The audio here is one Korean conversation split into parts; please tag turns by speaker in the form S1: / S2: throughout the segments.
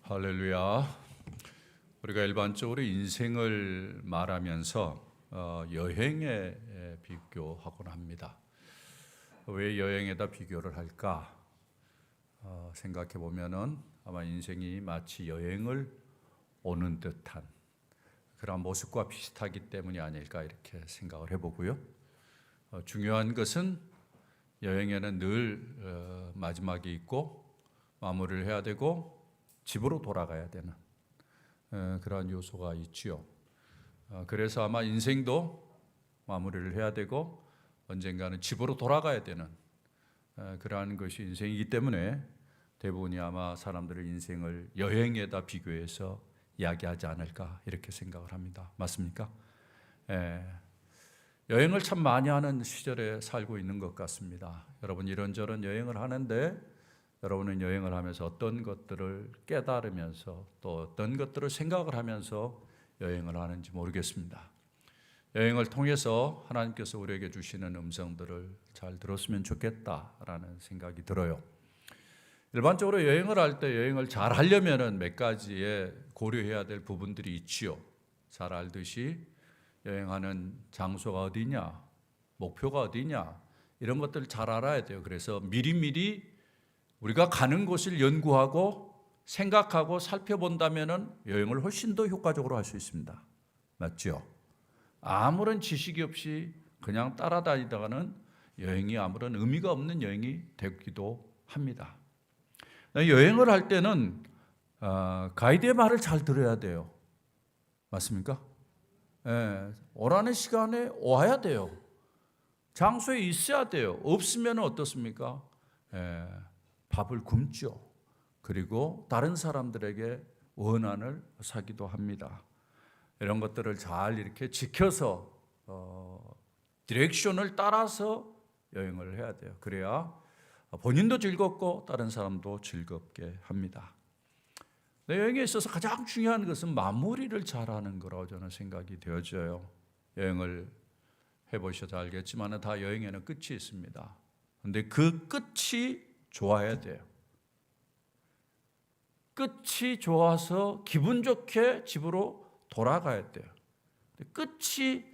S1: 할렐루야. 우리가 일반적으로 인생을 말하면서 여행에 비교하곤 합니다. 왜 여행에다 비교를 할까? 생각해 보면은 아마 인생이 마치 여행을 오는 듯한 그런 모습과 비슷하기 때문이 아닐까 이렇게 생각을 해보고요. 중요한 것은 여행에는 늘 마지막이 있고 마무리를 해야 되고 집으로 돌아가야 되는 그러한 요소가 있지요. 그래서 아마 인생도 마무리를 해야 되고 언젠가는 집으로 돌아가야 되는 그러한 것이 인생이기 때문에 대부분이 아마 사람들의 인생을 여행에다 비교해서 이야기하지 않을까 이렇게 생각을 합니다. 맞습니까? 여행을 참 많이 하는 시절에 살고 있는 것 같습니다. 여러분 이런저런 여행을 하는데 여러분은 여행을 하면서 어떤 것들을 깨달으면서 또 어떤 것들을 생각을 하면서 여행을 하는지 모르겠습니다. 여행을 통해서 하나님께서 우리에게 주시는 음성들을 잘 들었으면 좋겠다라는 생각이 들어요. 일반적으로 여행을 할 때 여행을 잘 하려면은 몇 가지의 고려해야 될 부분들이 있지요. 잘 알듯이 여행하는 장소가 어디냐, 목표가 어디냐 이런 것들을 잘 알아야 돼요. 그래서 미리미리 우리가 가는 곳을 연구하고 생각하고 살펴본다면 여행을 훨씬 더 효과적으로 할 수 있습니다. 맞죠? 아무런 지식이 없이 그냥 따라다니다가는 여행이 아무런 의미가 없는 여행이 되기도 합니다. 여행을 할 때는 가이드의 말을 잘 들어야 돼요. 맞습니까? 오라는 시간에 와야 돼요. 장소에 있어야 돼요. 없으면 어떻습니까? 밥을 굶죠. 그리고 다른 사람들에게 원한을 사기도 합니다. 이런 것들을 잘 이렇게 지켜서 디렉션을 따라서 여행을 해야 돼요. 그래야 본인도 즐겁고 다른 사람도 즐겁게 합니다. 여행에 있어서 가장 중요한 것은 마무리를 잘하는 거라고 저는 생각이 되어져요. 여행을 해보셔도 알겠지만 다 여행에는 끝이 있습니다. 그런데 그 끝이 좋아야 돼요. 끝이 좋아서 기분 좋게 집으로 돌아가야 돼요. 끝이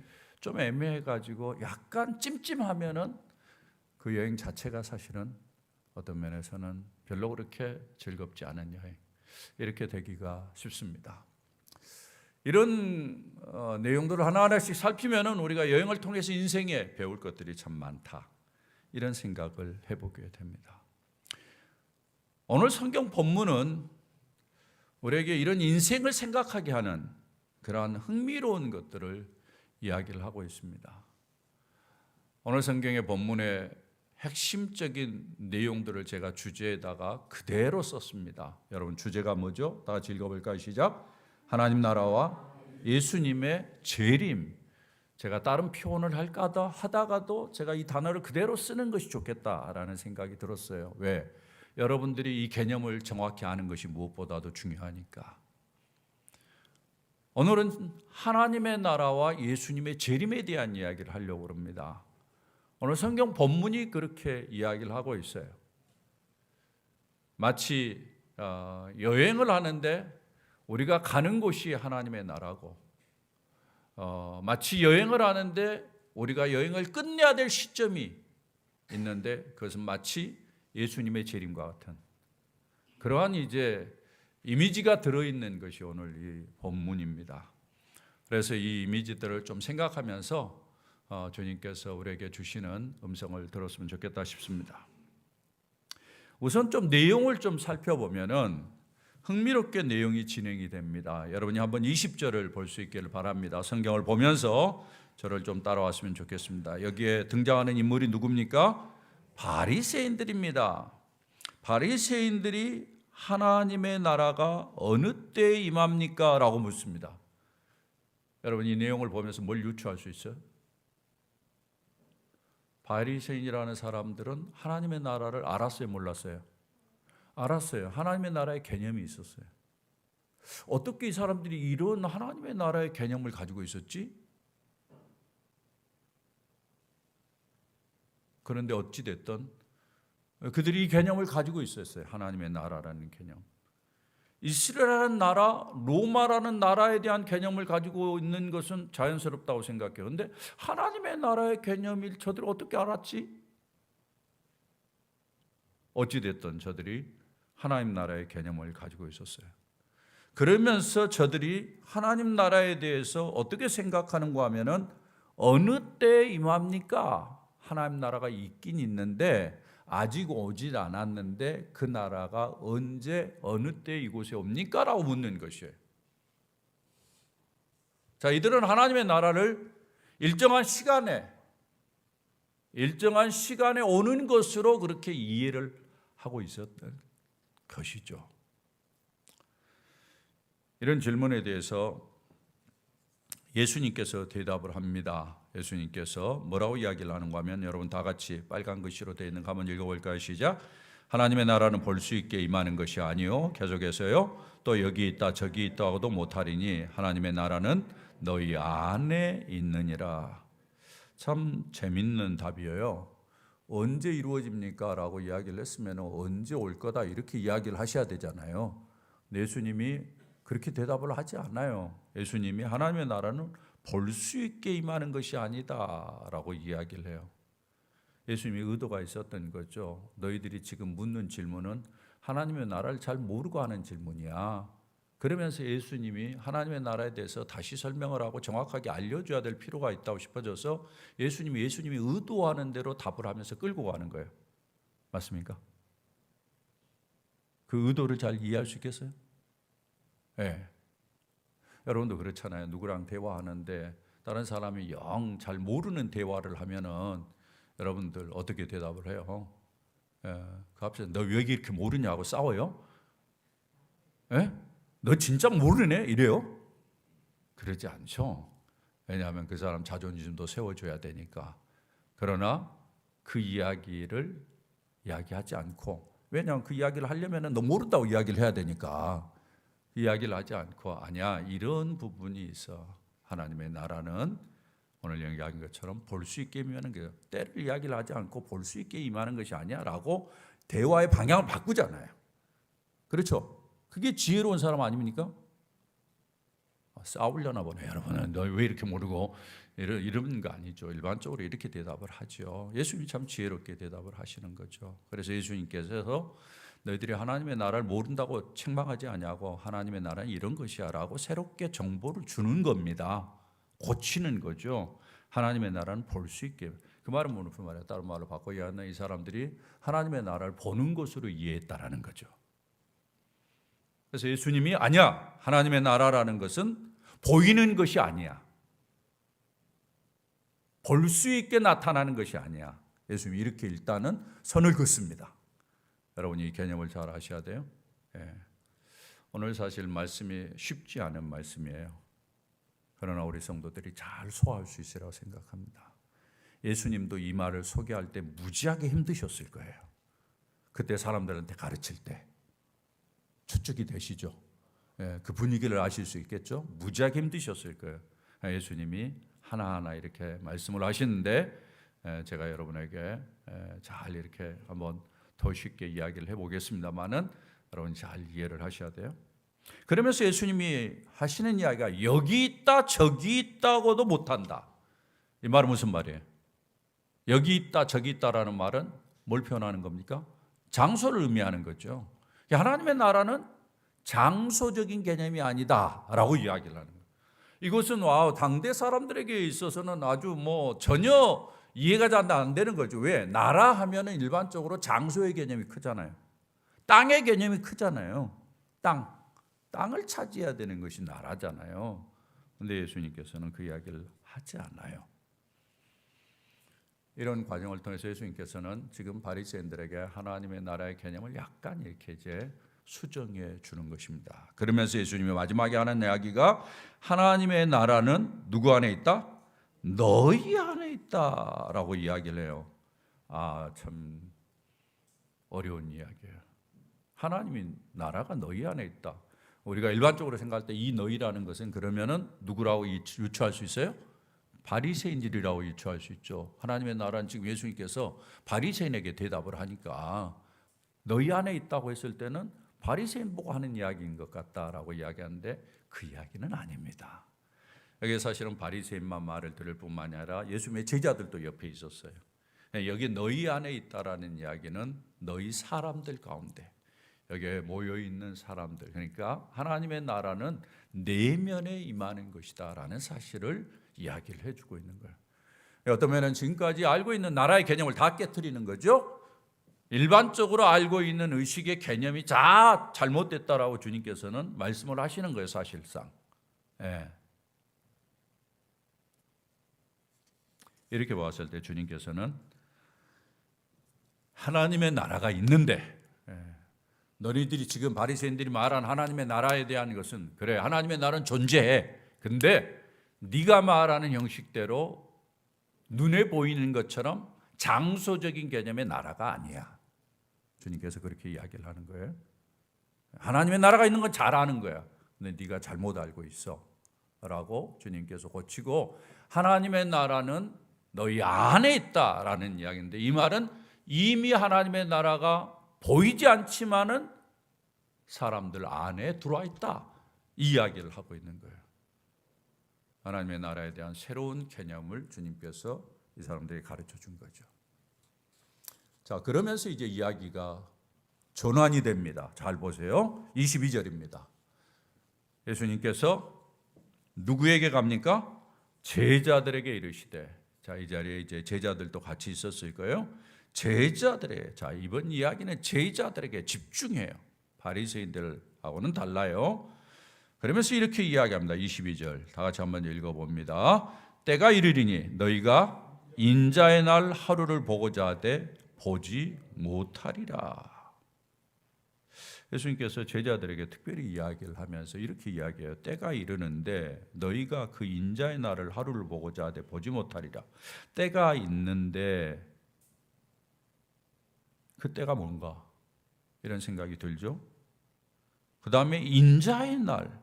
S1: 좀 애매해가지고 약간 찜찜하면은 그 여행 자체가 사실은 어떤 면에서는 별로 그렇게 즐겁지 않은 여행 이렇게 되기가 쉽습니다. 이런 내용들을 하나하나씩 살피면은 우리가 여행을 통해서 인생에 배울 것들이 참 많다 이런 생각을 해보게 됩니다. 오늘 성경 본문은 우리에게 이런 인생을 생각하게 하는 그러한 흥미로운 것들을 이야기를 하고 있습니다. 오늘 성경의 본문의 핵심적인 내용들을 제가 주제에다가 그대로 썼습니다. 여러분 주제가 뭐죠? 다 같이 읽어볼까요? 시작. 하나님 나라와 예수님의 재림. 제가 다른 표현을 할까 하다가도 제가 이 단어를 그대로 쓰는 것이 좋겠다라는 생각이 들었어요. 왜? 여러분들이 이 개념을 정확히 아는 것이 무엇보다도 중요하니까. 오늘은 하나님의 나라와 예수님의 재림에 대한 이야기를 하려고 합니다. 오늘 성경 본문이 그렇게 이야기를 하고 있어요. 마치 여행을 하는데 우리가 가는 곳이 하나님의 나라고 마치 여행을 하는데 우리가 여행을 끝내야 될 시점이 있는데 그것은 마치 예수님의 재림과 같은 그러한 이제 이미지가 들어있는 것이 오늘 이 본문입니다. 그래서 이 이미지들을 좀 생각하면서 주님께서 우리에게 주시는 음성을 들었으면 좋겠다 싶습니다. 우선 좀 내용을 좀 살펴보면은 흥미롭게 내용이 진행이 됩니다. 여러분이 한번 20절을 볼 수 있기를 바랍니다. 성경을 보면서 저를 좀 따라왔으면 좋겠습니다. 여기에 등장하는 인물이 누굽니까? 바리새인들입니다. 바리새인들이 하나님의 나라가 어느 때에 임합니까? 라고 묻습니다. 여러분 이 내용을 보면서 뭘 유추할 수 있어요? 바리새인이라는 사람들은 하나님의 나라를 알았어요? 몰랐어요? 알았어요. 하나님의 나라의 개념이 있었어요. 어떻게 이 사람들이 이런 하나님의 나라의 개념을 가지고 있었지? 그런데 어찌됐든 그들이 이 개념을 가지고 있었어요. 하나님의 나라라는 개념. 이스라엘이라는 나라, 로마라는 나라에 대한 개념을 가지고 있는 것은 자연스럽다고 생각해요. 그런데 하나님의 나라의 개념을 저들이 어떻게 알았지? 어찌됐든 저들이 하나님 나라의 개념을 가지고 있었어요. 그러면서 저들이 하나님 나라에 대해서 어떻게 생각하는가 하면은 어느 때에 임합니까? 하나님 나라가 있긴 있는데 아직 오질 않았는데 그 나라가 언제 어느 때 이곳에 옵니까? 라고 묻는 것이에요. 자, 이들은 하나님의 나라를 일정한 시간에 오는 것으로 그렇게 이해를 하고 있었던 것이죠. 이런 질문에 대해서 예수님께서 대답을 합니다. 예수님께서 뭐라고 이야기를 하는가 하면 여러분 다 같이 빨간 글씨로 되어 있는 거 한번 읽어볼까요? 시작. 하나님의 나라는 볼 수 있게 임하는 것이 아니요 계속해서요 또 여기 있다 저기 있다 하고도 못하리니 하나님의 나라는 너희 안에 있느니라. 참 재밌는 답이에요. 언제 이루어집니까? 라고 이야기를 했으면 언제 올 거다 이렇게 이야기를 하셔야 되잖아요. 예수님이 그렇게 대답을 하지 않아요. 예수님이 하나님의 나라는 볼 수 있게 임하는 것이 아니다 라고 이야기를 해요. 예수님이 의도가 있었던 거죠. 너희들이 지금 묻는 질문은 하나님의 나라를 잘 모르고 하는 질문이야. 그러면서 예수님이 하나님의 나라에 대해서 다시 설명을 하고 정확하게 알려줘야 될 필요가 있다고 싶어져서 예수님이 의도하는 대로 답을 하면서 끌고 가는 거예요. 맞습니까? 그 의도를 잘 이해할 수 있겠어요? 네. 여러분도 그렇잖아요. 누구랑 대화하는데 다른 사람이 영 잘 모르는 대화를 하면은 여러분들 어떻게 대답을 해요? 예. 그 앞에서 너 왜 이렇게 모르냐고 싸워요? 예? 너 진짜 모르네? 이래요? 그러지 않죠. 왜냐하면 그 사람 자존심도 세워줘야 되니까. 그러나 그 이야기를 이야기하지 않고, 왜냐하면 그 이야기를 하려면 너 모른다고 이야기를 해야 되니까 이야기를 하지 않고, 아니야 이런 부분이 있어. 하나님의 나라는 오늘 이야기한 것처럼 볼 수 있게 임하는 거예요. 때를 이야기를 하지 않고 볼 수 있게 임하는 것이 아니야 라고 대화의 방향을 바꾸잖아요. 그렇죠? 그게 지혜로운 사람 아닙니까? 싸우려나 보네. 여러분은 너 왜 이렇게 모르고 이런 거 아니죠. 일반적으로 이렇게 대답을 하죠. 예수님이 참 지혜롭게 대답을 하시는 거죠. 그래서 예수님께서 너희들이 하나님의 나라를 모른다고 책망하지 아니하고 하나님의 나라는 이런 것이야 라고 새롭게 정보를 주는 겁니다. 고치는 거죠. 하나님의 나라는 볼 수 있게. 그 말은 무슨 말이야? 다른 말로 바꿔 이야기하면 이 사람들이 하나님의 나라를 보는 것으로 이해했다라는 거죠. 그래서 예수님이 아니야. 하나님의 나라라는 것은 보이는 것이 아니야. 볼 수 있게 나타나는 것이 아니야. 예수님이 이렇게 일단은 선을 긋습니다. 여러분이 이 개념을 잘 아셔야 돼요. 예. 오늘 사실 말씀이 쉽지 않은 말씀이에요. 그러나 우리 성도들이 잘 소화할 수 있으리라고 생각합니다. 예수님도 이 말을 소개할 때 무지하게 힘드셨을 거예요. 그때 사람들한테 가르칠 때. 추측이 되시죠? 예, 그 분위기를 아실 수 있겠죠? 무지하게 힘드셨을 거예요. 예수님이 하나하나 이렇게 말씀을 하시는데 제가 여러분에게 잘 이렇게 한번 더 쉽게 이야기를 해보겠습니다만은 여러분 잘 이해를 하셔야 돼요. 그러면서 예수님이 하시는 이야기가 여기 있다 저기 있다고도 못한다. 이 말은 무슨 말이에요? 여기 있다 저기 있다라는 말은 뭘 표현하는 겁니까? 장소를 의미하는 거죠. 하나님의 나라는 장소적인 개념이 아니다라고 이야기를 하는 거예요. 이것은 당대 사람들에게 있어서는 아주 전혀 이해가 잘 안 되는 거죠. 왜? 나라 하면은 일반적으로 장소의 개념이 크잖아요. 땅의 개념이 크잖아요. 땅을 차지해야 되는 것이 나라잖아요. 그런데 예수님께서는 그 이야기를 하지 않아요. 이런 과정을 통해서 예수님께서는 지금 바리새인들에게 하나님의 나라의 개념을 약간 이렇게 이제 수정해 주는 것입니다. 그러면서 예수님이 마지막에 하는 이야기가 하나님의 나라는 누구 안에 있다? 너희 안에 있다라고 이야기를 해요. 참 어려운 이야기예요. 하나님의 나라가 너희 안에 있다. 우리가 일반적으로 생각할 때 이 너희라는 것은 그러면은 누구라고 유추할 수 있어요? 바리새인들이라고 유추할 수 있죠. 하나님의 나라는 지금 예수님께서 바리새인에게 대답을 하니까 너희 안에 있다고 했을 때는 바리새인 보고 하는 이야기인 것 같다라고 이야기하는데 그 이야기는 아닙니다. 여기 사실은 바리새인만 말을 들을 뿐만이 아니라 예수님의 제자들도 옆에 있었어요. 여기 너희 안에 있다라는 이야기는 너희 사람들 가운데 여기에 모여 있는 사람들, 그러니까 하나님의 나라는 내면에 임하는 것이다라는 사실을 이야기를 해주고 있는 거예요. 어떤 면은 지금까지 알고 있는 나라의 개념을 다 깨트리는 거죠. 일반적으로 알고 있는 의식의 개념이 다 잘못됐다라고 주님께서는 말씀을 하시는 거예요, 사실상. 예. 이렇게 봤을 때 주님께서는 하나님의 나라가 있는데, 너희들이 지금 바리새인들이 말한 하나님의 나라에 대한 것은 그래, 하나님의 나라는 존재해. 근데 네가 말하는 형식대로 눈에 보이는 것처럼 장소적인 개념의 나라가 아니야. 주님께서 그렇게 이야기를 하는 거예요. 하나님의 나라가 있는 건 잘 아는 거야. 근데 네가 잘못 알고 있어 라고 주님께서 고치고, 하나님의 나라는 너희 안에 있다라는 이야기인데, 이 말은 이미 하나님의 나라가 보이지 않지만은 사람들 안에 들어와 있다, 이 이야기를 하고 있는 거예요. 하나님의 나라에 대한 새로운 개념을 주님께서 이 사람들에게 가르쳐 준 거죠. 자, 그러면서 이제 이야기가 전환이 됩니다. 잘 보세요. 22절입니다. 예수님께서 누구에게 갑니까? 제자들에게 이르시되, 자, 이 자리에 이제 제자들도 같이 있었을 거예요. 제자들에게, 자, 이번 이야기는 제자들에게 집중해요. 바리새인들하고는 달라요. 그러면서 이렇게 이야기합니다. 22절 다 같이 한번 읽어봅니다. 때가 이르리니 너희가 인자의 날 하루를 보고자 하되 보지 못하리라. 예수님께서 제자들에게 특별히 이야기를 하면서 이렇게 이야기해요. 때가 이르는데 너희가 그 인자의 날을 하루를 보고자 하되 보지 못하리라. 때가 있는데 그 때가 뭔가, 이런 생각이 들죠. 그 다음에 인자의 날,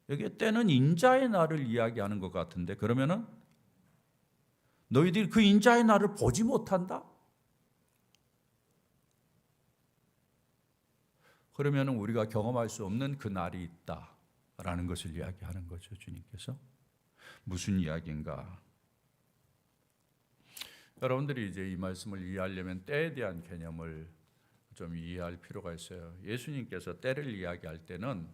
S1: 여기 때는 인자의 날을 이야기하는 것 같은데, 그러면은 너희들이 그 인자의 날을 보지 못한다? 그러면은 우리가 경험할 수 없는 그 날이 있다라는 것을 이야기하는 거죠, 주님께서. 무슨 이야기인가? 여러분들이 이제 이 말씀을 이해하려면 때에 대한 개념을 좀 이해할 필요가 있어요. 예수님께서 때를 이야기할 때는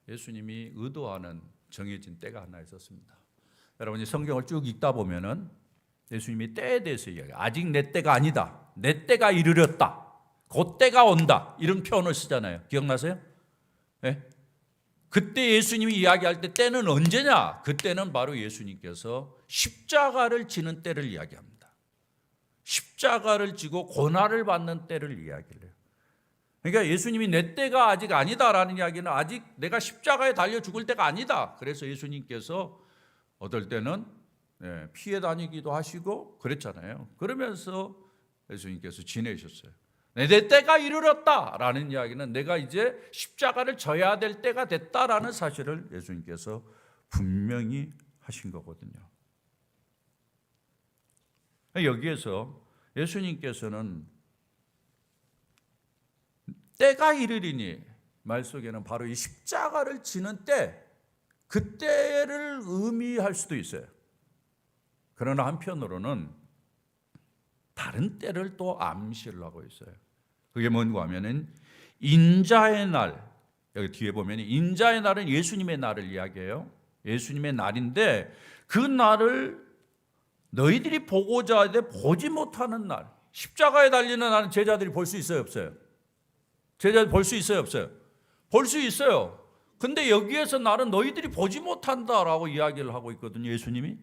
S1: 예수님이 의도하는 정해진 때가 하나 있었습니다. 여러분이 성경을 쭉 읽다 보면은 예수님이 때에 대해서 이야기해요. 아직 내 때가 아니다. 내 때가 이르렀다. 곧 때가 온다. 이런 표현을 쓰잖아요. 기억나세요? 네? 그때 예수님이 이야기할 때 때는 언제냐? 그때는 바로 예수님께서 십자가를 지는 때를 이야기합니다. 십자가를 지고 고난을 받는 때를 이야기를 해요. 그러니까 예수님이 내 때가 아직 아니다라는 이야기는 아직 내가 십자가에 달려 죽을 때가 아니다. 그래서 예수님께서 어떨 때는 피해 다니기도 하시고 그랬잖아요. 그러면서 예수님께서 지내셨어요. 내 때가 이르렀다라는 이야기는 내가 이제 십자가를 져야 될 때가 됐다라는 사실을 예수님께서 분명히 하신 거거든요. 여기에서 예수님께서는 때가 이르리니 말 속에는 바로 이 십자가를 지는 때, 그 때를 의미할 수도 있어요. 그러나 한편으로는 다른 때를 또 암시를 하고 있어요. 그게 뭔가 하면은 인자의 날, 여기 뒤에 보면 인자의 날은 예수님의 날을 이야기해요. 예수님의 날인데 그 날을 너희들이 보고자 하되 보지 못하는 날, 십자가에 달리는 날은 제자들이 볼 수 있어요, 없어요? 제자들 볼 수 있어요, 없어요? 볼 수 있어요. 근데 여기에서 날은 너희들이 보지 못한다라고 이야기를 하고 있거든요, 예수님이.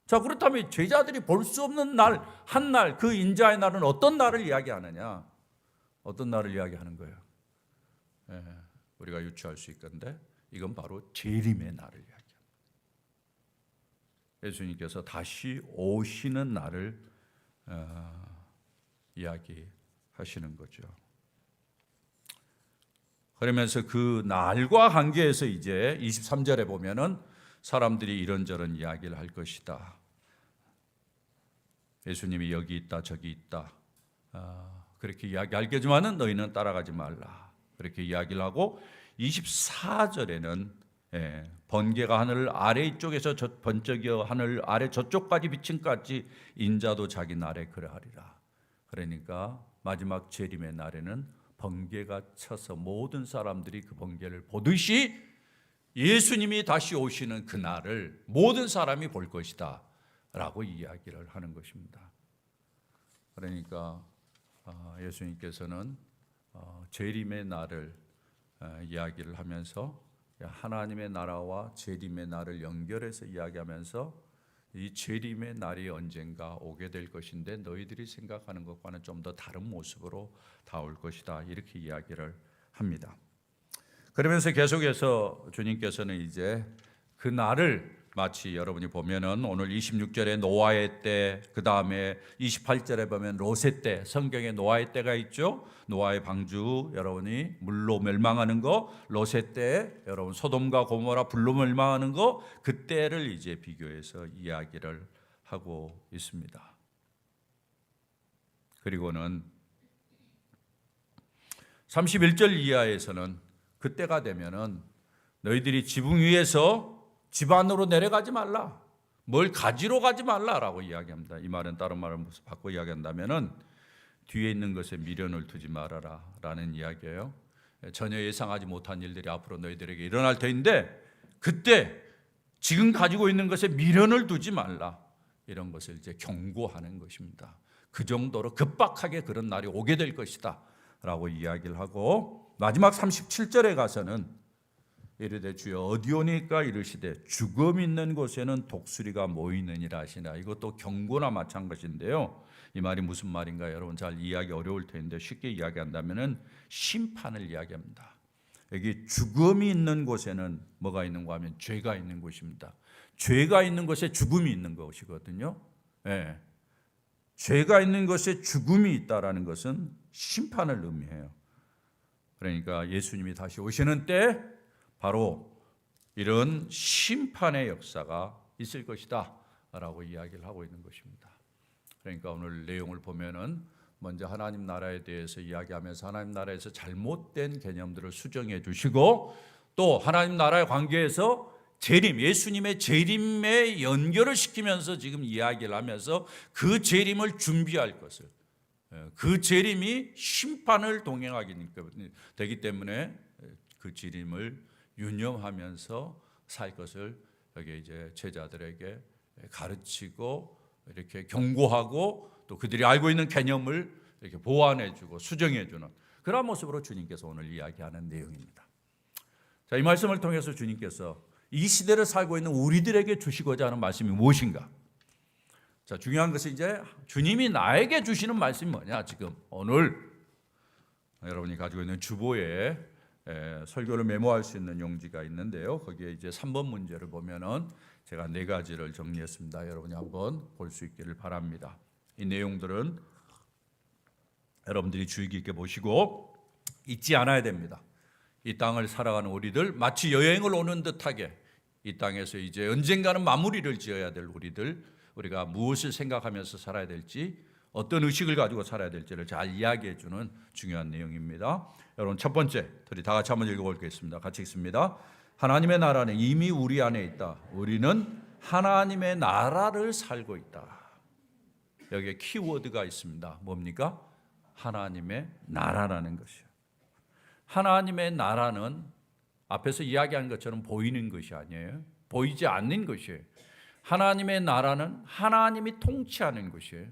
S1: 자, 그렇다면 제자들이 볼 수 없는 날, 한 날, 그 인자의 날은 어떤 날을 이야기하느냐? 어떤 날을 이야기하는 거예요? 우리가 유추할 수 있건데 이건 바로 재림의 날을 이야기합니다. 예수님께서 다시 오시는 날을 이야기하시는 거죠. 그러면서 그 날과 관계해서 이제 23절에 보면은 사람들이 이런저런 이야기를 할 것이다. 예수님이 여기 있다 저기 있다 그렇게 이야기할 거지만은 너희는 따라가지 말라. 그렇게 이야기를 하고 24절에는 번개가 하늘 아래 쪽에서 번쩍이어 하늘 아래 저쪽까지 비침까지 인자도 자기 날에 그러하리라. 그러니까 마지막 재림의 날에는 번개가 쳐서 모든 사람들이 그 번개를 보듯이 예수님이 다시 오시는 그 날을 모든 사람이 볼 것이다 라고 이야기를 하는 것입니다. 그러니까 예수님께서는 재림의 날을 이야기를 하면서 하나님의 나라와 재림의 날을 연결해서 이야기하면서 이 재림의 날이 언젠가 오게 될 것인데 너희들이 생각하는 것과는 좀 더 다른 모습으로 다올 것이다, 이렇게 이야기를 합니다. 그러면서 계속해서 주님께서는 이제 그 날을 마치 여러분이 보면은 오늘 26절에 노아의 때, 그 다음에 28절에 보면 롯의 때, 성경에 노아의 때가 있죠. 노아의 방주, 여러분이 물로 멸망하는 거, 롯의 때, 여러분 소돔과 고모라 불로 멸망하는 거, 그 때를 이제 비교해서 이야기를 하고 있습니다. 그리고는 31절 이하에서는 그때가 되면은 너희들이 지붕 위에서 집 안으로 내려가지 말라, 뭘 가지러 가지 말라라고 이야기합니다. 이 말은 다른 말을 바꿔 이야기한다면은 뒤에 있는 것에 미련을 두지 말아라 라는 이야기예요. 전혀 예상하지 못한 일들이 앞으로 너희들에게 일어날 터인데 그때 지금 가지고 있는 것에 미련을 두지 말라, 이런 것을 이제 경고하는 것입니다. 그 정도로 급박하게 그런 날이 오게 될 것이다 라고 이야기를 하고, 마지막 37절에 가서는 이르되 주여 어디오니까 이르시되 죽음 있는 곳에는 독수리가 모이느니라 하시나. 이것도 경고나 마찬가지인데요. 이 말이 무슨 말인가 여러분 잘 이해하기 어려울 텐데 쉽게 이야기한다면은 심판을 이야기합니다. 여기 죽음이 있는 곳에는 뭐가 있는가 하면 죄가 있는 곳입니다. 죄가 있는 곳에 죽음이 있는 것이거든요. 네. 죄가 있는 곳에 죽음이 있다라는 것은 심판을 의미해요. 그러니까 예수님이 다시 오시는 때 바로 이런 심판의 역사가 있을 것이다 라고 이야기를 하고 있는 것입니다. 그러니까 오늘 내용을 보면은 먼저 하나님 나라에 대해서 이야기하면서 하나님 나라에서 잘못된 개념들을 수정해 주시고, 또 하나님 나라의 관계에서 재림, 예수님의 재림에 연결을 시키면서 지금 이야기를 하면서 그 재림을 준비할 것을, 그 재림이 심판을 동행하게 되기 때문에 그 재림을 유념하면서 살 것을 여기 이제 제자들에게 가르치고 이렇게 경고하고, 또 그들이 알고 있는 개념을 이렇게 보완해주고 수정해주는 그런 모습으로 주님께서 오늘 이야기하는 내용입니다. 자, 이 말씀을 통해서 주님께서 이 시대를 살고 있는 우리들에게 주시고자 하는 말씀이 무엇인가? 자, 중요한 것은 이제 주님이 나에게 주시는 말씀이 뭐냐? 지금 오늘 여러분이 가지고 있는 주보에 설교를 메모할 수 있는 용지가 있는데요. 거기에 이제 3번 문제를 보면은 제가 4가지를 정리했습니다. 여러분이 한번 볼 수 있기를 바랍니다. 이 내용들은 여러분들이 주의 깊게 보시고 잊지 않아야 됩니다. 이 땅을 살아가는 우리들, 마치 여행을 오는 듯하게 이 땅에서 이제 언젠가는 마무리를 지어야 될 우리들, 우리가 무엇을 생각하면서 살아야 될지, 어떤 의식을 가지고 살아야 될지를 잘 이야기해 주는 중요한 내용입니다. 여러분, 첫 번째, 우리 다 같이 한번 읽어보겠습니다. 같이 읽습니다. 하나님의 나라는 이미 우리 안에 있다. 우리는 하나님의 나라를 살고 있다. 여기에 키워드가 있습니다. 뭡니까? 하나님의 나라라는 것이요. 하나님의 나라는 앞에서 이야기한 것처럼 보이는 것이 아니에요. 보이지 않는 것이에요. 하나님의 나라는 하나님이 통치하는 것이에요.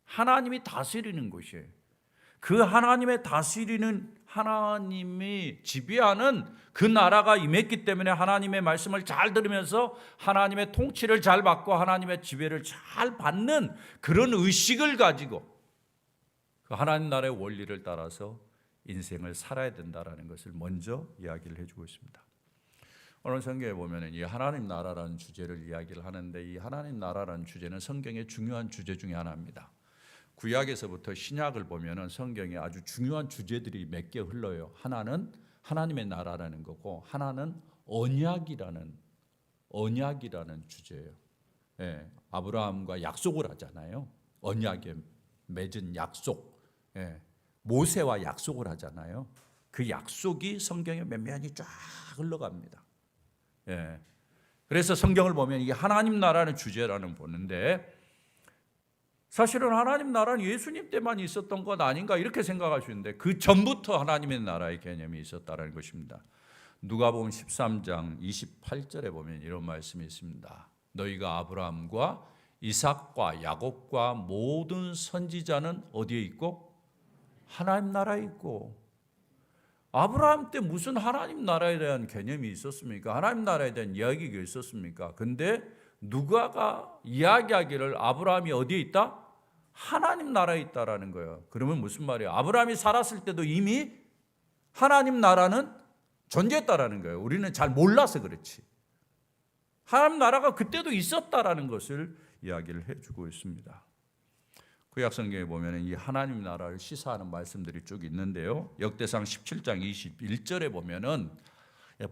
S1: 하나님이 다스리는 것이에요. 그 하나님의 다스리는, 하나님이 지배하는 그 나라가 임했기 때문에 하나님의 말씀을 잘 들으면서 하나님의 통치를 잘 받고 하나님의 지배를 잘 받는 그런 의식을 가지고 그 하나님 나라의 원리를 따라서 인생을 살아야 된다라는 것을 먼저 이야기를 해주고 있습니다. 오늘 성경에 보면 이 하나님 나라라는 주제를 이야기를 하는데, 이 하나님 나라라는 주제는 성경의 중요한 주제 중에 하나입니다. 구약에서부터 신약을 보면 성경에 아주 중요한 주제들이 몇 개 흘러요. 하나는 하나님의 나라라는 거고, 하나는 언약이라는 주제예요. 예, 아브라함과 약속을 하잖아요. 언약에 맺은 약속. 예, 모세와 약속을 하잖아요. 그 약속이 성경에 면면히 쫙 흘러갑니다. 예. 그래서 성경을 보면 이게 하나님 나라는 주제라는 보는데 사실은 하나님 나라는 예수님 때만 있었던 것 아닌가 이렇게 생각할 수 있는데 그 전부터 하나님의 나라의 개념이 있었다는 것입니다. 누가복음 13장 28절에 보면 이런 말씀이 있습니다. 너희가 아브라함과 이삭과 야곱과 모든 선지자는 어디에 있고? 하나님 나라에 있고. 아브라함 때 무슨 하나님 나라에 대한 개념이 있었습니까? 하나님 나라에 대한 이야기가 있었습니까? 근데 누가가 이야기하기를 아브라함이 어디에 있다? 하나님 나라에 있다라는 거예요. 그러면 무슨 말이에요? 아브라함이 살았을 때도 이미 하나님 나라는 존재했다라는 거예요. 우리는 잘 몰라서 그렇지. 하나님 나라가 그때도 있었다라는 것을 이야기를 해주고 있습니다. 구약 성경에 보면 이 하나님 나라를 시사하는 말씀들이 쭉 있는데요. 역대상 17장 21절에 보면은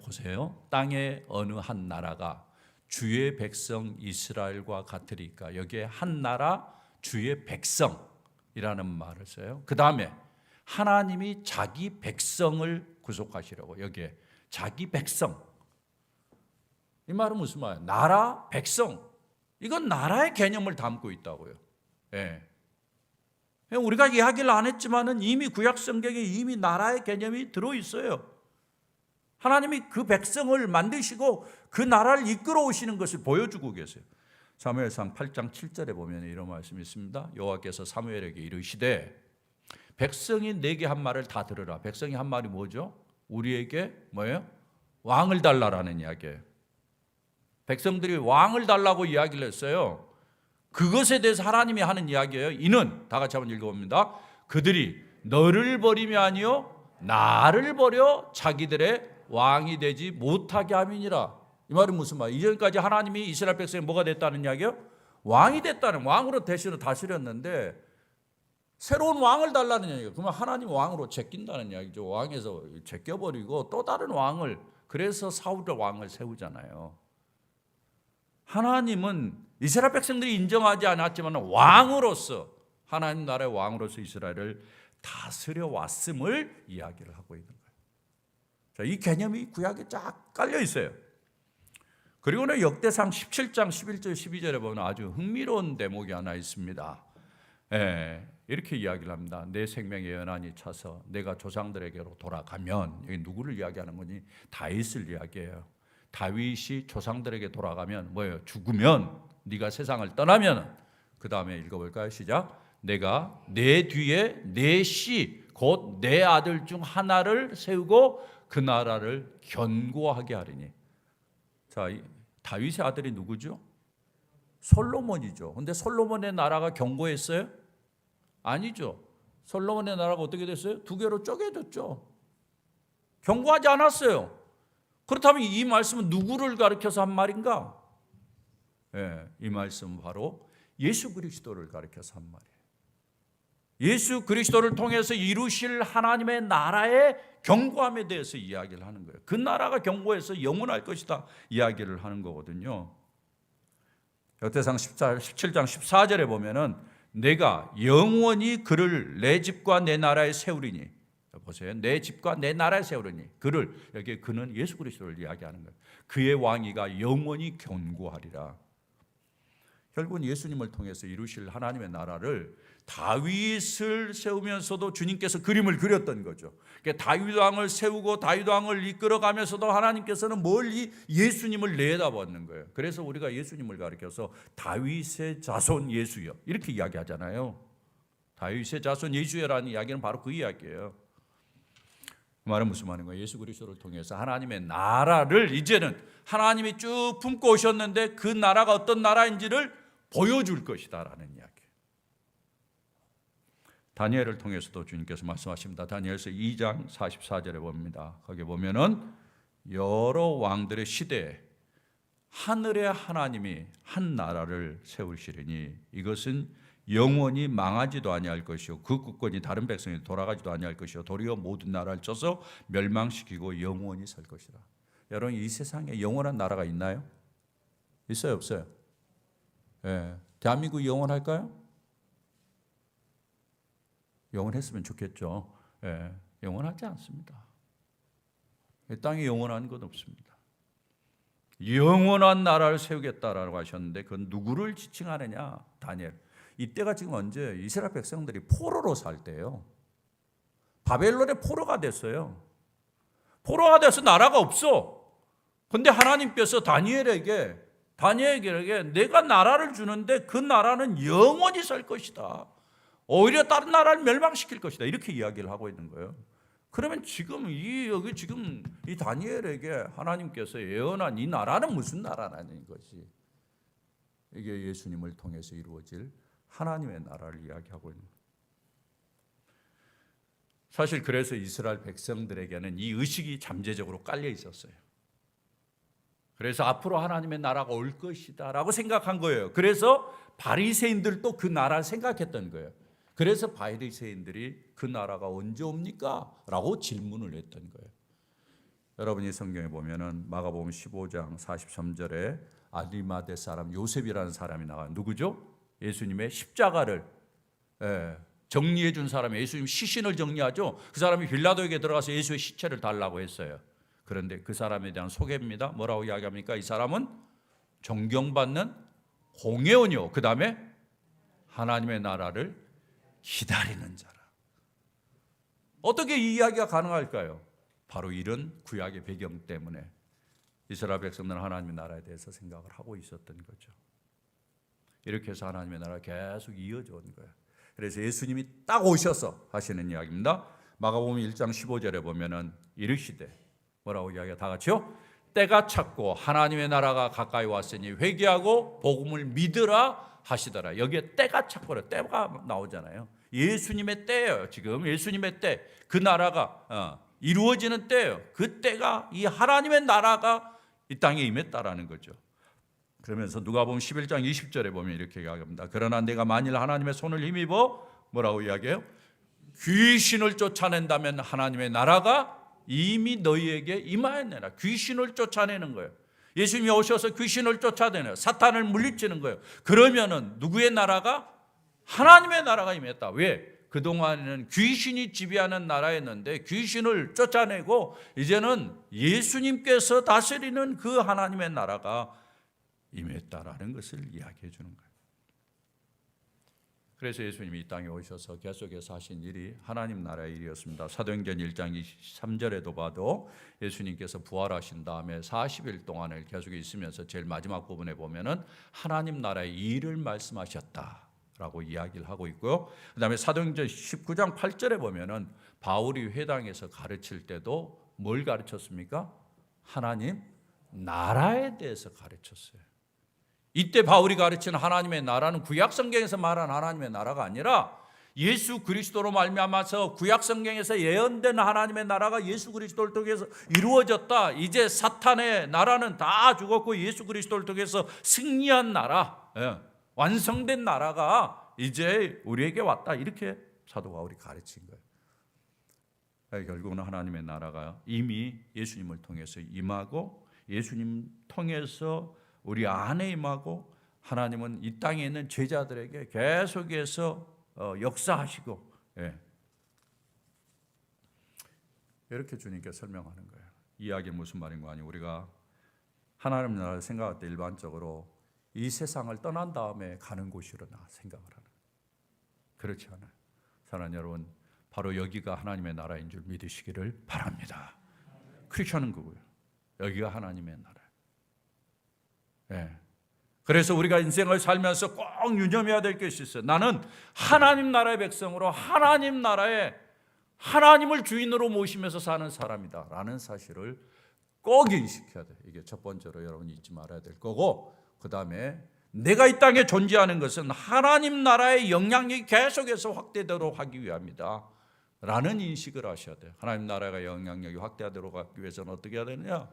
S1: 보세요. 땅의 어느 한 나라가 주의 백성 이스라엘과 같으리까. 여기에 한 나라 주의 백성이라는 말을 써요. 그 다음에 하나님이 자기 백성을 구속하시려고 여기에 자기 백성. 이 말은 무슨 말이에요? 나라, 백성. 이건 나라의 개념을 담고 있다고요. 예. 우리가 이야기를 안 했지만은 이미 구약 성경에 이미 나라의 개념이 들어 있어요. 하나님이 그 백성을 만드시고 그 나라를 이끌어 오시는 것을 보여주고 계세요. 사무엘상 8장 7절에 보면 이런 말씀이 있습니다. 여호와께서 사무엘에게 이르시되 백성이 내게 한 말을 다 들으라. 백성이 한 말이 뭐죠? 우리에게 뭐예요? 왕을 달라라는 이야기예요. 백성들이 왕을 달라고 이야기를 했어요. 그것에 대해서 하나님이 하는 이야기예요. 이는 다 같이 한번 읽어봅니다. 그들이 너를 버리며 아니요 나를 버려 자기들의 왕이 되지 못하게 함이니라. 이 말은 무슨 말이에요? 이전까지 하나님이 이스라엘 백성이 뭐가 됐다는 이야기예요? 왕이 됐다는, 왕으로 대신을 다스렸는데 새로운 왕을 달라는 이야기예요. 그러면 하나님 왕으로 제낀다는 이야기죠. 왕에서 제껴버리고 또 다른 왕을, 그래서 사울의 왕을 세우잖아요. 하나님은 이스라엘 백성들이 인정하지 않았지만 왕으로서, 하나님 나라의 왕으로서 이스라엘을 다스려 왔음을 이야기를 하고 있는 거예요. 자, 이 개념이 구약에 쫙 깔려 있어요. 그리고는 역대상 17장 11절 12절에 보면 아주 흥미로운 대목이 하나 있습니다. 이렇게 이야기를 합니다. 내 생명의 연한이 차서 내가 조상들에게로 돌아가면, 여기 누구를 이야기하는 거니? 다윗을 이야기해요. 다윗이 조상들에게 돌아가면 뭐예요? 죽으면, 네가 세상을 떠나면, 그 다음에 읽어볼까요? 시작. 내가 내 뒤에 내 씨, 곧 내 아들 중 하나를 세우고 그 나라를 견고하게 하리니. 자, 다윗의 아들이 누구죠? 솔로몬이죠. 근데 솔로몬의 나라가 견고했어요? 아니죠. 솔로몬의 나라가 어떻게 됐어요? 두 개로 쪼개졌죠. 견고하지 않았어요. 그렇다면 이 말씀은 누구를 가리켜서 한 말인가? 이 말씀은 바로 예수 그리스도를 가리켜서 한 말이에요. 예수 그리스도를 통해서 이루실 하나님의 나라의 견고함에 대해서 이야기를 하는 거예요. 그 나라가 견고해서 영원할 것이다 이야기를 하는 거거든요. 역대상 17장 14절에 보면은 내가 영원히 그를 내 집과 내 나라에 세우리니, 보세요. 내 집과 내 나라에 세우리니, 그를, 여기 그는 예수 그리스도를 이야기하는 거예요. 그의 왕위가 영원히 견고하리라. 결국은 예수님을 통해서 이루실 하나님의 나라를 다윗을 세우면서도 주님께서 그림을 그렸던 거죠. 그러니까 다윗 왕을 세우고 다윗 왕을 이끌어가면서도 하나님께서는 멀리 예수님을 내다보는 거예요. 그래서 우리가 예수님을 가리켜서 다윗의 자손 예수여 이렇게 이야기하잖아요. 다윗의 자손 예수여라는 이야기는 바로 그 이야기예요. 그 말은 무슨 말인 거예요? 예수 그리스도를 통해서 하나님의 나라를 이제는 하나님이 쭉 품고 오셨는데 그 나라가 어떤 나라인지를 보여줄 것이다라는 이야기. 다니엘을 통해서도 주님께서 말씀하십니다. 다니엘서 2장 44절에 봅니다. 거기 보면은 여러 왕들의 시대에 하늘의 하나님이 한 나라를 세우시리니 이것은 영원히 망하지도 아니할 것이요 그 국권이 다른 백성이 돌아가지도 아니할 것이요 도리어 모든 나라를 쪄서 멸망시키고 영원히 설 것이라. 여러분, 이 세상에 영원한 나라가 있나요? 있어요, 없어요? 대한민국이 영원할까요? 영원했으면 좋겠죠. 영원하지 않습니다. 이 땅에 영원한 건 없습니다. 영원한 나라를 세우겠다라고 하셨는데 그건 누구를 지칭하느냐? 다니엘. 이때가 지금 언제? 이스라엘 백성들이 포로로 살 때예요. 바벨론의 포로가 됐어요. 포로가 돼서 나라가 없어. 근데 하나님께서 다니엘에게 내가 나라를 주는데 그 나라는 영원히 살 것이다. 오히려 다른 나라를 멸망시킬 것이다. 이렇게 이야기를 하고 있는 거예요. 그러면 지금 이 다니엘에게 하나님께서 예언한 이 나라는 무슨 나라라는 것이 이게 예수님을 통해서 이루어질 하나님의 나라를 이야기하고 있는 거예요. 사실 그래서 이스라엘 백성들에게는 이 의식이 잠재적으로 깔려 있었어요. 그래서 앞으로 하나님의 나라가 올 것이다 라고 생각한 거예요. 그래서 바리새인들도 그 나라를 생각했던 거예요. 그래서 바리새인들이 그 나라가 언제 옵니까? 라고 질문을 했던 거예요. 여러분이 성경에 보면은 마가복음 15장 43절에 아리마대 사람 요셉이라는 사람이 나와요. 누구죠? 예수님의 십자가를 정리해 준 사람이 예수님 시신을 정리하죠. 그 사람이 빌라도에게 들어가서 예수의 시체를 달라고 했어요. 그런데 그 사람에 대한 소개입니다. 뭐라고 이야기합니까? 이 사람은 존경받는 공회원이요. 그 다음에 하나님의 나라를 기다리는 자라. 어떻게 이 이야기가 가능할까요? 바로 이런 구약의 배경 때문에 이스라엘 백성들은 하나님의 나라에 대해서 생각을 하고 있었던 거죠. 이렇게 해서 하나님의 나라가 계속 이어져 온 거예요. 그래서 예수님이 딱 오셔서 하시는 이야기입니다. 마가복음 1장 15절에 보면은 이르시되 뭐라고 이야기가 다 같이요? 때가 찼고 하나님의 나라가 가까이 왔으니 회개하고 복음을 믿으라 하시더라. 여기에 때가 찼고 때가 나오잖아요. 예수님의 때예요. 지금 예수님의 때, 그 나라가 이루어지는 때예요. 그 때가 이 하나님의 나라가 이 땅에 임했다라는 거죠. 그러면서 누가복음 11장 20절에 보면 이렇게 이야기합니다. 그러나 내가 만일 하나님의 손을 힘입어 뭐라고 이야기해요? 귀신을 쫓아낸다면 하나님의 나라가 이미 너희에게 임하였느니라. 귀신을 쫓아내는 거예요. 예수님이 오셔서 귀신을 쫓아내는 사탄을 물리치는 거예요. 그러면은 누구의 나라가? 하나님의 나라가 임했다. 왜? 그동안에는 귀신이 지배하는 나라였는데 귀신을 쫓아내고 이제는 예수님께서 다스리는 그 하나님의 나라가 임했다라는 것을 이야기해 주는 거예요. 그래서 예수님이 이 땅에 오셔서 계속해서 하신 일이 하나님 나라의 일이었습니다. 사도행전 1장 23절에도 봐도 예수님께서 부활하신 다음에 40일 동안을 계속 있으면서 제일 마지막 부분에 보면은 하나님 나라의 일을 말씀하셨다라고 이야기를 하고 있고요. 그다음에 사도행전 19장 8절에 보면은 바울이 회당에서 가르칠 때도 뭘 가르쳤습니까? 하나님 나라에 대해서 가르쳤어요. 이때 바울이 가르치는 하나님의 나라는 구약 성경에서 말한 하나님의 나라가 아니라 예수 그리스도로 말미암아서 구약 성경에서 예언된 하나님의 나라가 예수 그리스도를 통해서 이루어졌다. 이제 사탄의 나라는 다 죽었고 예수 그리스도를 통해서 승리한 나라, 완성된 나라가 이제 우리에게 왔다. 이렇게 사도 바울이 가르친 거예요. 결국은 하나님의 나라가 이미 예수님을 통해서 임하고 예수님 통해서 우리 안에 임하고 하나님은 이 땅에 있는 제자들에게 계속해서 역사하시고 이렇게 주님께 설명하는 거예요. 이 이야기 무슨 말인가 하니 우리가 하나님 나라를 생각할 때 일반적으로 이 세상을 떠난 다음에 가는 곳이로나 생각을 하는 거예요. 그렇지 않아요. 사랑하는 여러분, 바로 여기가 하나님의 나라인 줄 믿으시기를 바랍니다. 크리스천은 그거예요. 여기가 하나님의 나라. 그래서 우리가 인생을 살면서 꼭 유념해야 될 것이 있어요. 나는 하나님 나라의 백성으로 하나님 나라에 하나님을 주인으로 모시면서 사는 사람이다 라는 사실을 꼭 인식해야 돼요. 이게 첫 번째로 여러분이 잊지 말아야 될 거고, 그 다음에 내가 이 땅에 존재하는 것은 하나님 나라의 영향력이 계속해서 확대되도록 하기 위함이다 라는 인식을 하셔야 돼요. 하나님 나라가 영향력이 확대하도록 하기 위해서는 어떻게 해야 되느냐?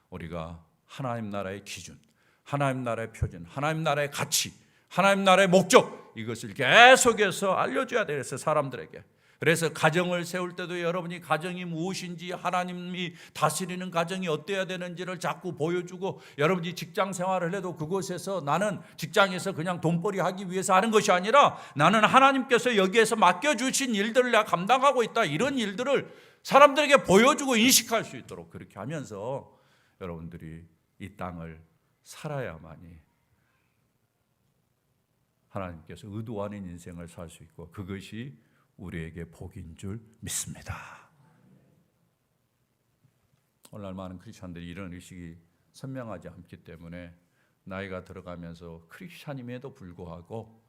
S1: 우리가 하나님 나라의 기준, 하나님 나라의 표준, 하나님 나라의 가치, 하나님 나라의 목적, 이것을 계속해서 알려줘야 돼요. 사람들에게. 그래서 가정을 세울 때도 여러분이 가정이 무엇인지, 하나님이 다스리는 가정이 어때야 되는지를 자꾸 보여주고, 여러분이 직장 생활을 해도 그곳에서 나는 직장에서 그냥 돈벌이 하기 위해서 하는 것이 아니라 나는 하나님께서 여기에서 맡겨주신 일들을 내가 감당하고 있다, 이런 일들을 사람들에게 보여주고 인식할 수 있도록 그렇게 하면서 여러분들이 이 땅을 살아야만이 하나님께서 의도하는 인생을 살 수 있고 그것이 우리에게 복인 줄 믿습니다. 오늘날 많은 크리스찬들이 이런 의식이 선명하지 않기 때문에 나이가 들어가면서 크리스찬임에도 불구하고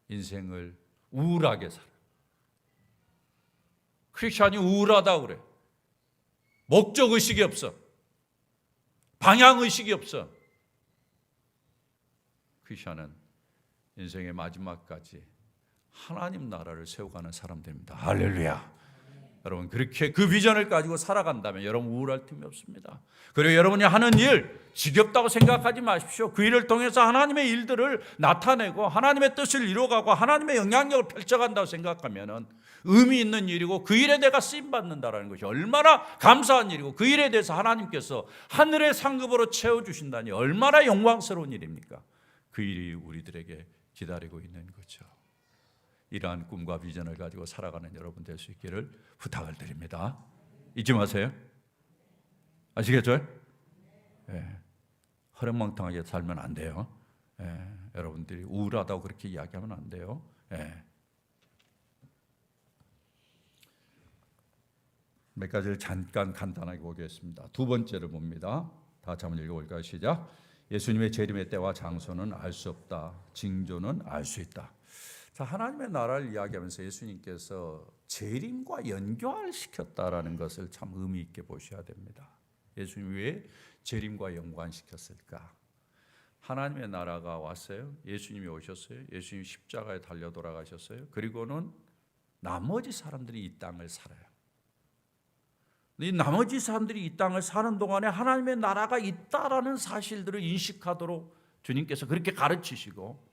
S1: 인생을 우울하게 살아요. 크리스찬이 우울하다고 그래. 목적의식이 없어. 방향의식이 없어. 크리스찬은 인생의 마지막까지 하나님 나라를 세워가는 사람들입니다. 할렐루야. 여러분 그렇게 그 비전을 가지고 살아간다면 여러분 우울할 틈이 없습니다. 그리고 여러분이 하는 일 지겹다고 생각하지 마십시오. 그 일을 통해서 하나님의 일들을 나타내고 하나님의 뜻을 이루어가고 하나님의 영향력을 펼쳐간다고 생각하면 의미 있는 일이고 그 일에 내가 쓰임받는다는 것이 얼마나 감사한 일이고 그 일에 대해서 하나님께서 하늘의 상급으로 채워주신다니 얼마나 영광스러운 일입니까? 그 일이 우리들에게 기다리고 있는 거죠. 이러한 꿈과 비전을 가지고 살아가는 여러분 될 수 있기를 부탁을 드립니다. 잊지 마세요. 아시겠죠? 예. 허름망탕하게 살면 안 돼요. 예. 여러분들이 우울하다고 그렇게 이야기하면 안 돼요. 예. 몇 가지를 잠깐 간단하게 보겠습니다. 두 번째를 봅니다. 다 같이 한번 읽어볼까요? 시작. 예수님의 재림의 때와 장소는 알 수 없다. 징조는 알 수 있다. 자, 하나님의 나라를 이야기하면서 예수님께서 재림과 연결시켰다라는 것을 참 의미 있게 보셔야 됩니다. 예수님이 왜 재림과 연관시켰을까? 하나님의 나라가 왔어요. 예수님이 오셨어요. 예수님이 십자가에 달려 돌아가셨어요. 그리고는 나머지 사람들이 이 땅을 살아요. 이 나머지 사람들이 이 땅을 사는 동안에 하나님의 나라가 있다라는 사실들을 인식하도록 주님께서 그렇게 가르치시고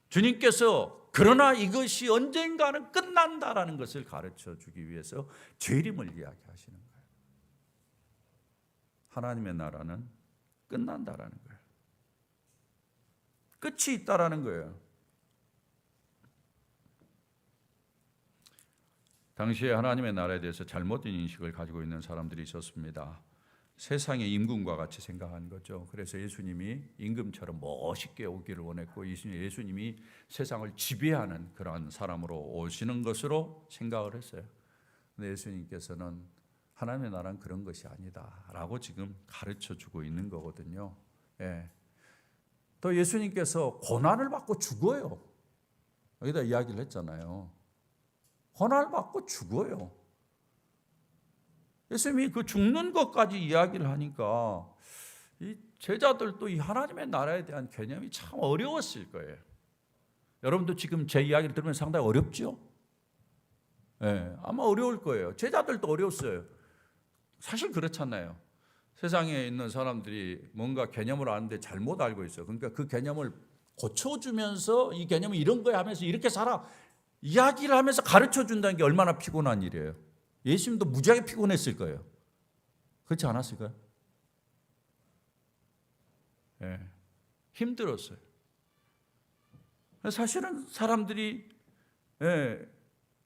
S1: 주님께서 그러나 이것이 언젠가는 끝난다라는 것을 가르쳐 주기 위해서 재림을 이야기하시는 거예요. 하나님의 나라는 끝난다라는 거예요. 끝이 있다라는 거예요. 당시에 하나님의 나라에 대해서 잘못된 인식을 가지고 있는 사람들이 있었습니다. 세상의 임금과 같이 생각한 거죠. 그래서 예수님이 임금처럼 멋있게 오기를 원했고 예수님이 세상을 지배하는 그러한 사람으로 오시는 것으로 생각을 했어요. 근데 예수님께서는 하나님의 나라는 그런 것이 아니다라고 지금 가르쳐주고 있는 거거든요. 예. 또 예수님께서 고난을 받고 죽어요. 여기다 이야기를 했잖아요. 고난을 받고 죽어요. 예수님이 그 죽는 것까지 이야기를 하니까 이 제자들도 이 하나님의 나라에 대한 개념이 참 어려웠을 거예요. 여러분도 지금 제 이야기를 들으면 상당히 어렵죠? 네, 아마 어려울 거예요. 제자들도 어려웠어요. 사실 그렇잖아요. 세상에 있는 사람들이 뭔가 개념을 아는데 잘못 알고 있어요. 그러니까 그 개념을 고쳐주면서 이 개념은 이런 거야 하면서 이렇게 살아 이야기를 하면서 가르쳐 준다는 게 얼마나 피곤한 일이에요. 예수님도 무지하게 피곤했을 거예요. 그렇지 않았을까요? 네, 힘들었어요. 사실은 사람들이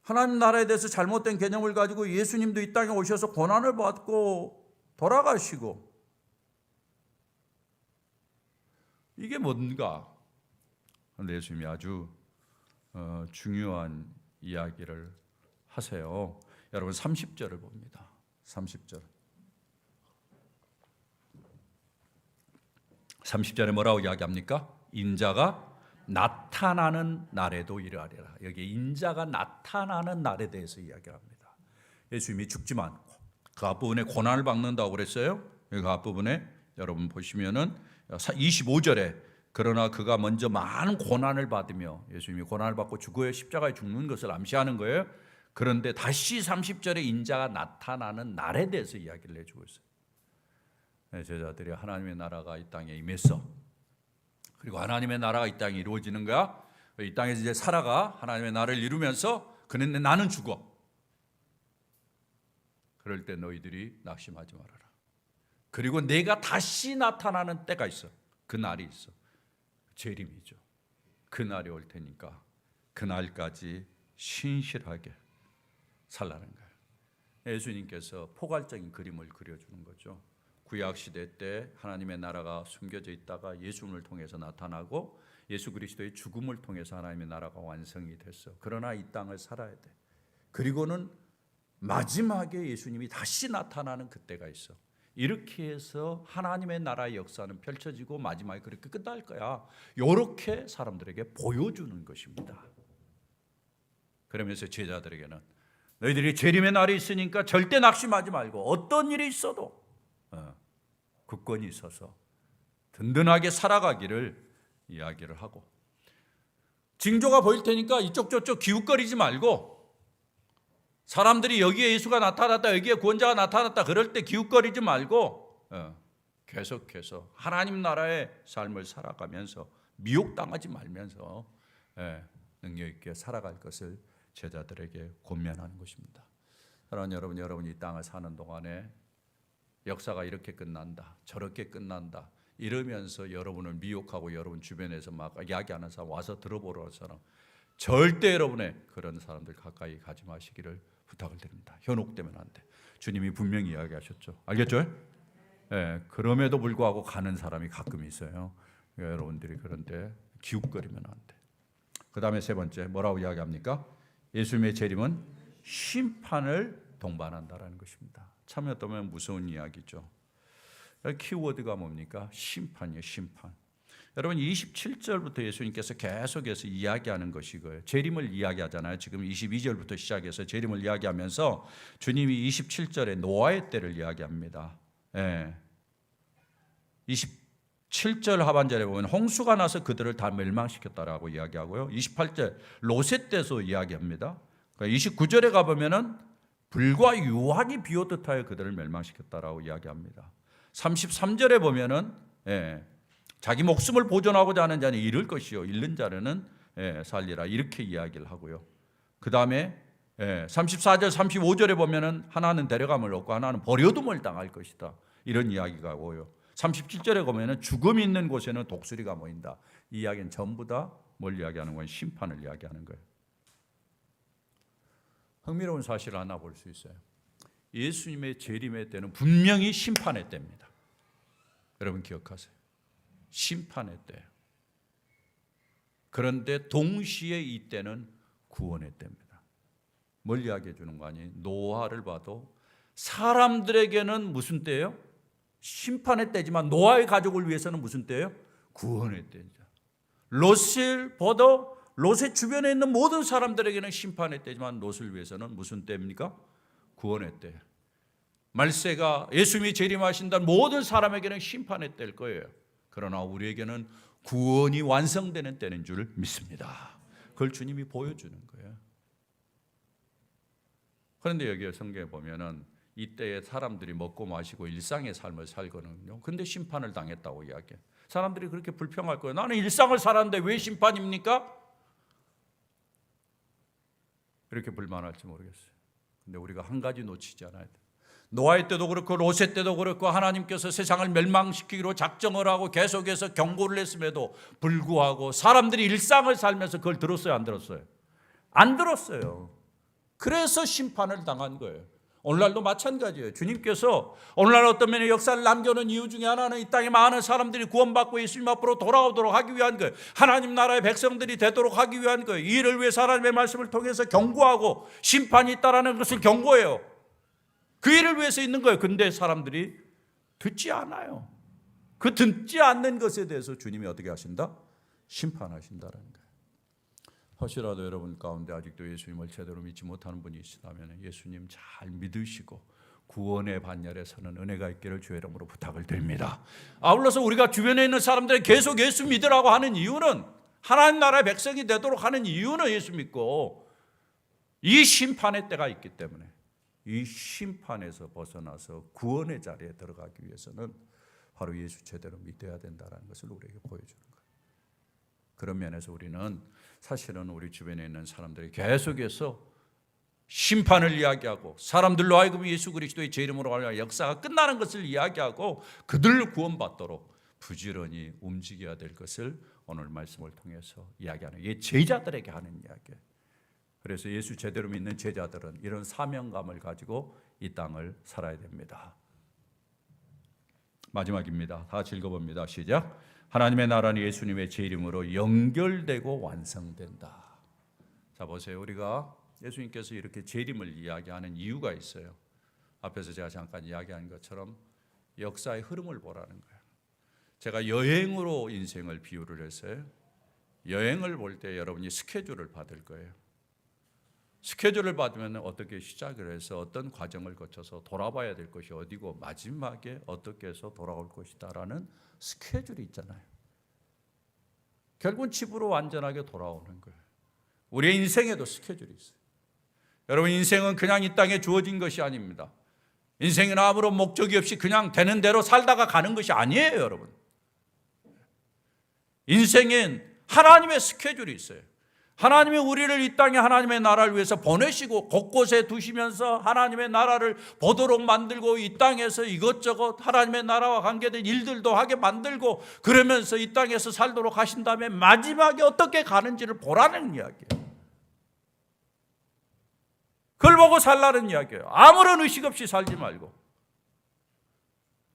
S1: 하나님 나라에 대해서 잘못된 개념을 가지고 예수님도 이 땅에 오셔서 고난을 받고 돌아가시고 이게 뭔가? 그런데 예수님이 아주 중요한 이야기를 하세요. 여러분 30절을 봅니다. 30절. 30절에 뭐라고 이야기합니까? 인자가 나타나는 날에도 이르하리라. 여기 인자가 나타나는 날에 대해서 이야기를 합니다. 예수님이 죽지만 그 앞부분에 고난을 받는다고 그랬어요. 그 앞부분에 여러분 보시면은 25절에 그러나 그가 먼저 많은 고난을 받으며 예수님이 고난을 받고 죽어야 십자가에 죽는 것을 암시하는 거예요. 그런데 다시 30절에 인자가 나타나는 날에 대해서 이야기를 해주고 있어요. 제자들이 하나님의 나라가 이 땅에 임했어. 그리고 하나님의 나라가 이 땅에 이루어지는 거야. 이 땅에서 이제 살아가 하나님의 나라를 이루면서 그런데 나는 죽어. 그럴 때 너희들이 낙심하지 말아라. 그리고 내가 다시 나타나는 때가 있어. 그 날이 있어. 재림이죠. 그 날이 올 테니까 그 날까지 신실하게 살라는 거예요. 예수님께서 포괄적인 그림을 그려주는 거죠. 구약 시대 때 하나님의 나라가 숨겨져 있다가 예수님을 통해서 나타나고 예수 그리스도의 죽음을 통해서 하나님의 나라가 완성이 됐어. 그러나 이 땅을 살아야 돼. 그리고는 마지막에 예수님이 다시 나타나는 그때가 있어. 이렇게 해서 하나님의 나라의 역사는 펼쳐지고 마지막에 그렇게 끝날 거야. 이렇게 사람들에게 보여주는 것입니다. 그러면서 제자들에게는 너희들이 재림의 날이 있으니까 절대 낙심하지 말고 어떤 일이 있어도 굳건히 서서 든든하게 살아가기를 이야기를 하고, 징조가 보일 테니까 이쪽 저쪽 기웃거리지 말고, 사람들이 여기에 예수가 나타났다, 여기에 구원자가 나타났다 그럴 때 기웃거리지 말고 계속해서 하나님 나라의 삶을 살아가면서 미혹당하지 말면서 능력 있게 살아갈 것을 제자들에게 권면하는 것입니다. 사랑하는 여러분, 여러분이 이 땅을 사는 동안에 역사가 이렇게 끝난다, 저렇게 끝난다 이러면서 여러분을 미혹하고 여러분 주변에서 막 이야기하는 사람, 와서 들어보러 올 사람, 절대 여러분의 그런 사람들 가까이 가지 마시기를 부탁을 드립니다. 현혹되면 안 돼. 주님이 분명히 이야기하셨죠. 알겠죠? 그럼에도 불구하고 가는 사람이 가끔 있어요. 여러분들이 그런데 기웃거리면 안 돼. 그 다음에 세 번째 뭐라고 이야기합니까? 예수님의 재림은 심판을 동반한다라는 것입니다. 참 어떻게 보면 무서운 이야기죠. 키워드가 뭡니까? 심판이에요. 심판. 여러분 27절부터 예수님께서 계속해서 이야기하는 것이 거예요. 재림을 이야기하잖아요. 지금 22절부터 시작해서 재림을 이야기하면서 주님이 27절에 노아의 때를 이야기합니다. 27절 하반절에 보면 홍수가 나서 그들을 다 멸망시켰다라고 이야기하고요. 28절 롯의 때도 이야기합니다. 29절에 가보면은 불과 유황이 비오듯 하여 그들을 멸망시켰다라고 이야기합니다. 33절에 보면은 자기 목숨을 보존하고자 하는 자는 잃을 것이요 잃는 자는 살리라 이렇게 이야기를 하고요. 그 다음에 34절 35절에 보면은 하나는 데려감을 얻고 하나는 버려둠을 당할 것이다 이런 이야기가 오고요. 37절에 보면은 죽음이 있는 곳에는 독수리가 모인다. 이 이야기는 전부 다 뭘 이야기하는 거예요? 심판을 이야기하는 거예요. 흥미로운 사실을 하나 볼 수 있어요. 예수님의 재림의 때는 분명히 심판의 때입니다. 여러분 기억하세요. 심판의 때. 그런데 동시에 이 때는 구원의 때입니다. 뭘 이야기해 주는 거 아니에요? 노아를 봐도 사람들에게는 무슨 때예요? 심판의 때지만 노아의 가족을 위해서는 무슨 때예요? 구원의 때죠. 롯을 봐도 롯의 주변에 있는 모든 사람들에게는 심판의 때지만 롯을 위해서는 무슨 때입니까? 구원의 때. 말세가 예수님이 재림하신다는 모든 사람에게는 심판의 때일 거예요. 그러나 우리에게는 구원이 완성되는 때는 줄 믿습니다. 그걸 주님이 보여주는 거예요. 그런데 여기 성경에 보면은 이때에 사람들이 먹고 마시고 일상의 삶을 살거든요. 근데 심판을 당했다고 이야기해요. 사람들이 그렇게 불평할 거예요. 나는 일상을 살았는데 왜 심판입니까? 이렇게 불만할지 모르겠어요. 근데 우리가 한 가지 놓치지 않아야 돼요. 노아의 때도 그렇고 롯의 때도 그렇고 하나님께서 세상을 멸망시키기로 작정을 하고 계속해서 경고를 했음에도 불구하고 사람들이 일상을 살면서 그걸 들었어요? 안 들었어요? 안 들었어요. 그래서 심판을 당한 거예요. 오늘날도 마찬가지예요. 주님께서 오늘날 어떤 면의 역사를 남겨놓은 이유 중에 하나는 이 땅에 많은 사람들이 구원받고 예수님 앞으로 돌아오도록 하기 위한 거예요. 하나님 나라의 백성들이 되도록 하기 위한 거예요. 이 일을 위해서 하나님의 말씀을 통해서 경고하고 심판이 있다라는 것을 경고해요. 그 일을 위해서 있는 거예요. 근데 사람들이 듣지 않아요. 그 듣지 않는 것에 대해서 주님이 어떻게 하신다? 심판하신다는 거예요. 혹시라도 여러분 가운데 아직도 예수님을 제대로 믿지 못하는 분이 있다면 예수님 잘 믿으시고 구원의 반열에 서는 은혜가 있기를 주의 이름으로 부탁을 드립니다. 아울러서 우리가 주변에 있는 사람들이 계속 예수 믿으라고 하는 이유는, 하나님 나라의 백성이 되도록 하는 이유는 예수 믿고 이 심판의 때가 있기 때문에 이 심판에서 벗어나서 구원의 자리에 들어가기 위해서는 바로 예수 제대로 믿어야 된다는 것을 우리에게 보여주는 거예요. 그런 면에서 우리는 사실은 우리 주변에 있는 사람들이 계속해서 심판을 이야기하고 사람들로 하여금 예수 그리스도의 제 이름으로 말하여 역사가 끝나는 것을 이야기하고 그들을 구원받도록 부지런히 움직여야 될 것을 오늘 말씀을 통해서 이야기하는, 이 제자들에게 하는 이야기예요. 그래서 예수 제대로 믿는 제자들은 이런 사명감을 가지고 이 땅을 살아야 됩니다. 마지막입니다. 다 같이 읽어봅니다. 시작. 하나님의 나라는 예수님의 제 이름으로 연결되고 완성된다. 자, 보세요. 우리가 예수님께서 이렇게 재림을 이야기하는 이유가 있어요. 앞에서 제가 잠깐 이야기한 것처럼 역사의 흐름을 보라는 거예요. 제가 여행으로 인생을 비유를 했어요. 여행을 볼 때 여러분이 스케줄을 받을 거예요. 스케줄을 받으면 어떻게 시작을 해서 어떤 과정을 거쳐서 돌아봐야 될 것이 어디고 마지막에 어떻게 해서 돌아올 것이다라는 스케줄이 있잖아요. 결국은 집으로 완전하게 돌아오는 거예요. 우리의 인생에도 스케줄이 있어요. 여러분, 인생은 그냥 이 땅에 주어진 것이 아닙니다. 인생은 아무런 목적이 없이 그냥 되는 대로 살다가 가는 것이 아니에요, 여러분. 인생엔 하나님의 스케줄이 있어요. 하나님이 우리를 이 땅에 하나님의 나라를 위해서 보내시고 곳곳에 두시면서 하나님의 나라를 보도록 만들고 이 땅에서 이것저것 하나님의 나라와 관계된 일들도 하게 만들고 그러면서 이 땅에서 살도록 하신 다음에 마지막에 어떻게 가는지를 보라는 이야기예요. 그걸 보고 살라는 이야기예요. 아무런 의식 없이 살지 말고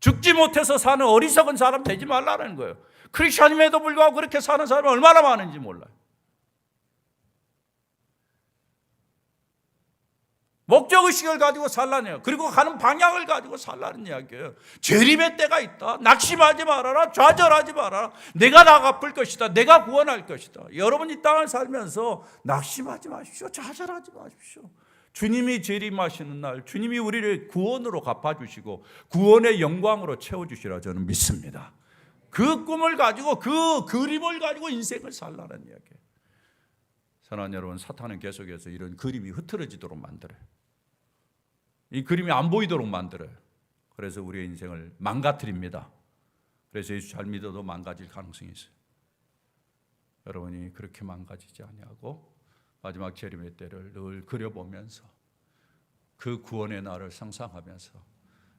S1: 죽지 못해서 사는 어리석은 사람 되지 말라는 거예요. 크리스천임에도 불구하고 그렇게 사는 사람이 얼마나 많은지 몰라요. 목적의식을 가지고 살라네요. 그리고 가는 방향을 가지고 살라는 이야기예요. 재림의 때가 있다. 낙심하지 말아라. 좌절하지 말아라. 내가 다 갚을 것이다. 내가 구원할 것이다. 여러분 이 땅을 살면서 낙심하지 마십시오. 좌절하지 마십시오. 주님이 재림하시는 날 주님이 우리를 구원으로 갚아주시고 구원의 영광으로 채워주시라 저는 믿습니다. 그 꿈을 가지고 그 그림을 가지고 인생을 살라는 이야기예요. 사랑하는 여러분, 사탄은 계속해서 이런 그림이 흐트러지도록 만들어요. 이 그림이 안 보이도록 만들어요. 그래서 우리의 인생을 망가뜨립니다. 그래서 예수 잘 믿어도 망가질 가능성이 있어요. 여러분이 그렇게 망가지지 아니하고 마지막 재림의 때를 늘 그려보면서 그 구원의 날을 상상하면서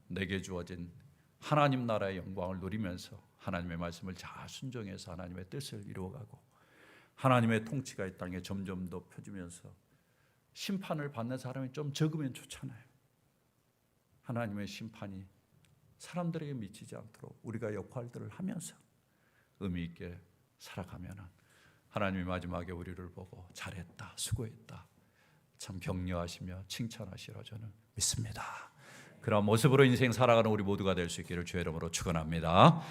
S1: 내게 주어진 하나님 나라의 영광을 누리면서 하나님의 말씀을 잘 순종해서 하나님의 뜻을 이루어가고 하나님의 통치가 이 땅에 점점 더 펴지면서 심판을 받는 사람이 좀 적으면 좋잖아요. 하나님의 심판이 사람들에게 미치지 않도록 우리가 역할들을 하면서 의미 있게 살아가면 하나님이 마지막에 우리를 보고 잘했다, 수고했다, 참 격려하시며 칭찬하시라 저는 믿습니다. 그런 모습으로 인생 살아가는 우리 모두가 될 수 있기를 주의 이름으로 축원합니다.